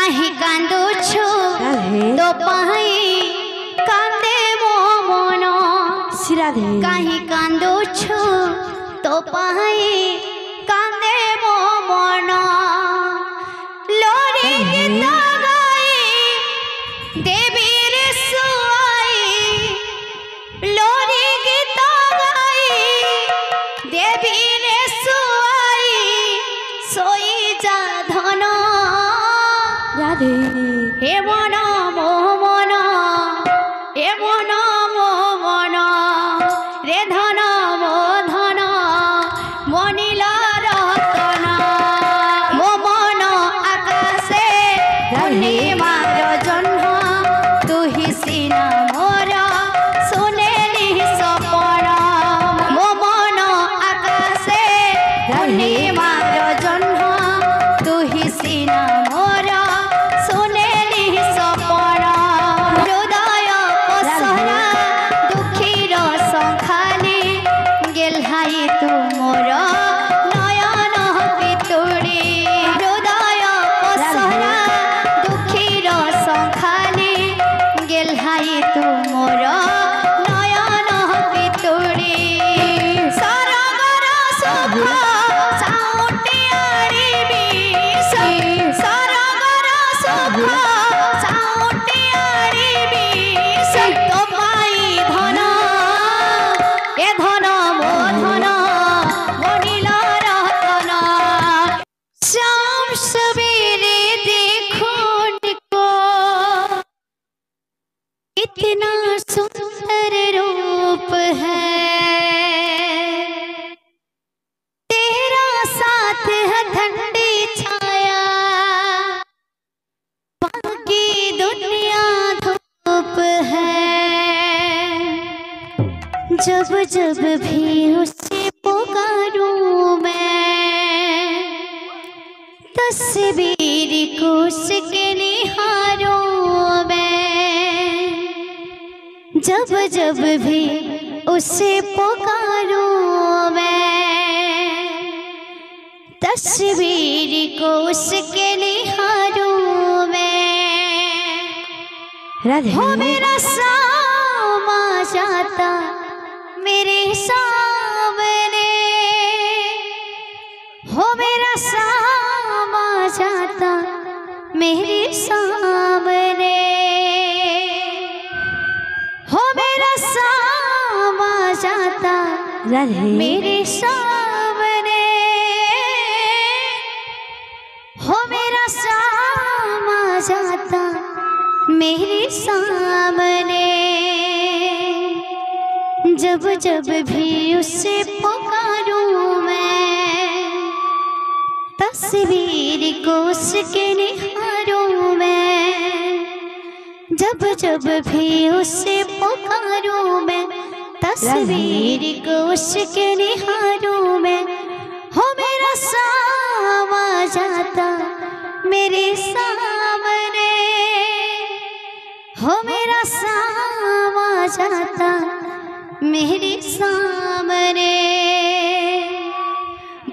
काहे कांदुछु तो पाई कांदे मो मन काहे कांदुछु तो पाई कांदे मो मन लोरी गीत गाई देवी रे सुआई लोरी गीत गाई देवी रे सुआई सोई जा धन राधे हे मन मो मन हे मन मो मन रे धन मो धन मनिल रतन मो मन आकाशे पूर्णिमार जन्म तू ही सीना मोर सुनेली सपन मो मन आकाशे पूर्णिमार जन्म तू ही सीना मोर सुनेली सपन हृदय पसरा दुखीर संखाली गेल्हाई तू मोर नयन पितुड़ी हृदय पसरा दुखीर संखाली गेल्हाई तू मोर नयन पितुड़ी सरगर सुख साउटी आड़िबी सरगर सुख साउटी आड़िबी तो पाई धन ए धन मो धन मनिल रतन शाम सवेरे देखो को कितना सुंदर रूप है तेरा साथ है ठंडी छाया बाकी दुनिया धूप है जब जब भी उसे पुकारूं मैं तस्वीर को उसके निहारूं मैं जब जब भी उसे पुकारूं मैं तस्वीर को उसके निहारूं मैं हो मेरा सामा जाता मेरे सामने हो मेरा सामा जाता मेरे सामने हो मेरा सामा जाता मेरे सामने हो मेरा सामा जाता मेरे सामने जब जब भी उसे पुकारूं मैं तस्वीर को उसके निहारूं मैं जब जब भी उसे पुकारूं मैं तस्वीर को उसके निहारूं मैं हो मेरा सामा जाता मेरे सामने हो मेरा सामा जाता मेरे सामने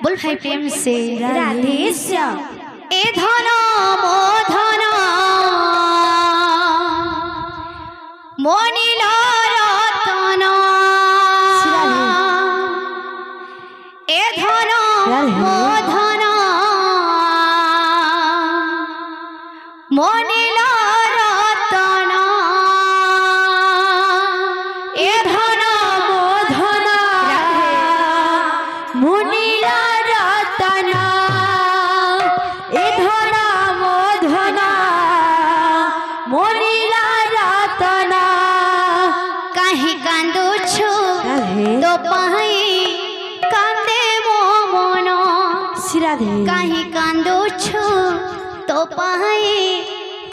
बोल भाई प्रेम से राधे श्याम ए धन मो धन मनिल रतन ए धन मो धन मनिल रतन ए धन मो धन मनिल रतन ए धन मो धन मनिल रतन काहे कांदुछु तो पाई कांदे मो मन काहे कांदुछु तो पाई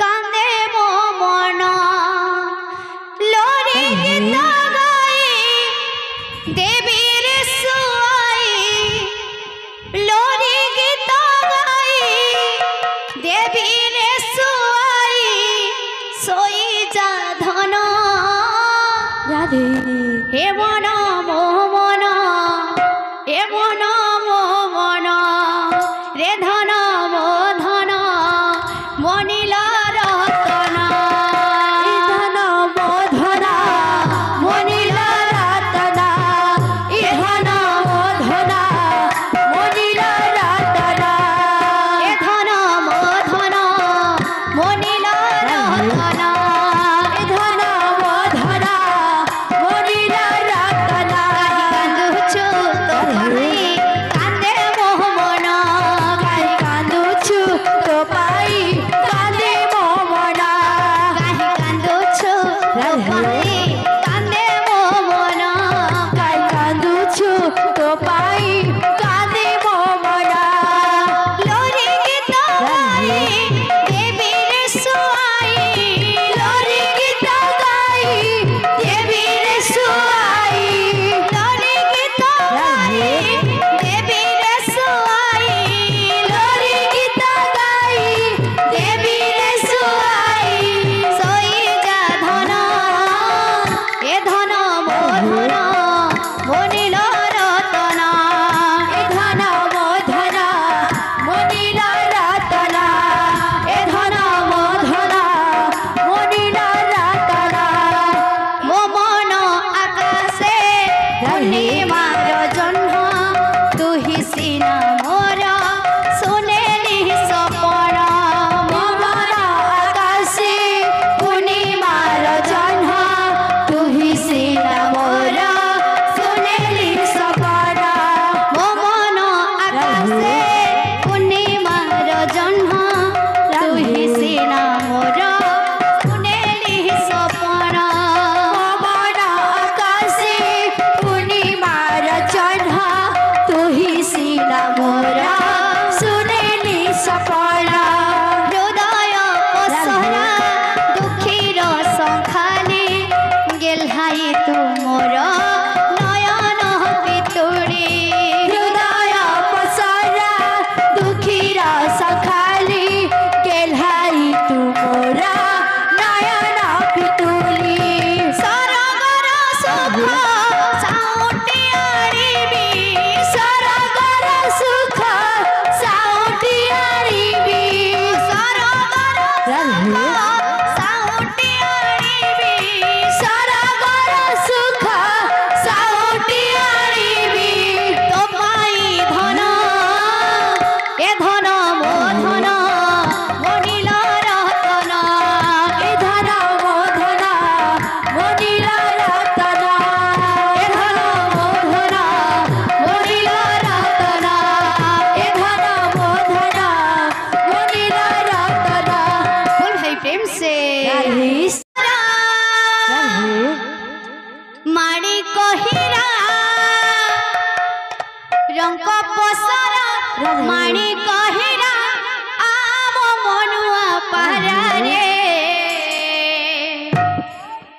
कांदे मो मन लोरी गीत गाई देवी रे सुआई लोरी गीत गाई देवी रे सुआई सोई जा धन राधे हे मन मो मन हे मन मो मन रे धन मो धन मनिल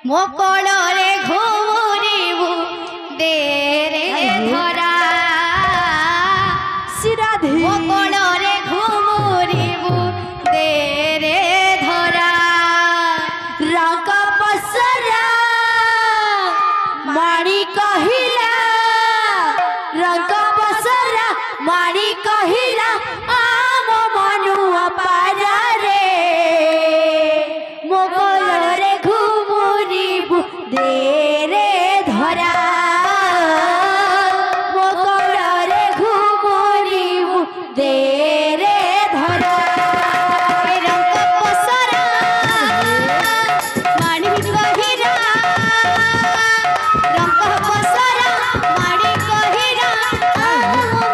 मोकड़े घूमू दे रे धरा मोकड़े घूमू दे रे धरा रंग पसरा माड़ी कहिला रंग पसरा माड़ी कहिला आम मनुआ पारा रे मोकड़े दे रे धरा मोकड़े घुमरिबु दे रे धरा रंग पसरा माड़ी कहिरा रंग पसरा माड़ी कहिरा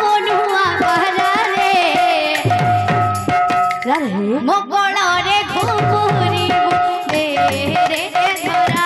मनुआ बहरा रे मोकड़े घुमरिबु दे रे धरा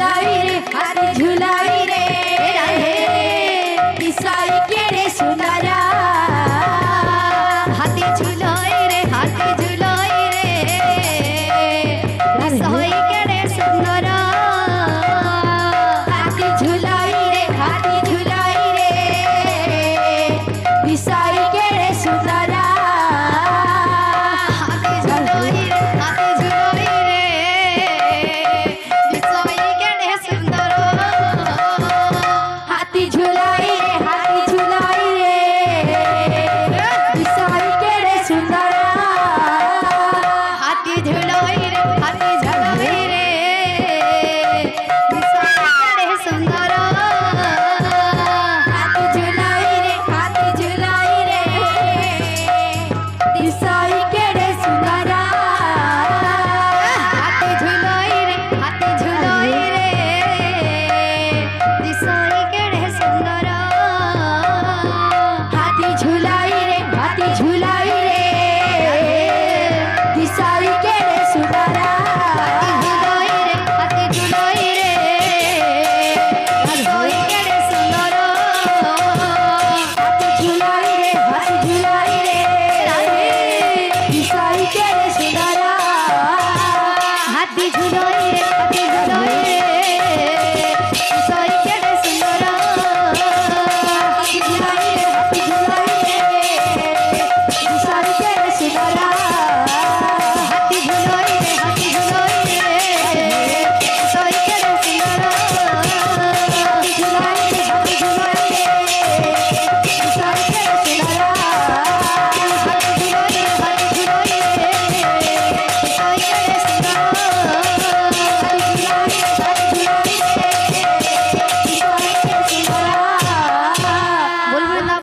ঝুলাই রে হাতে ঝুলাই রে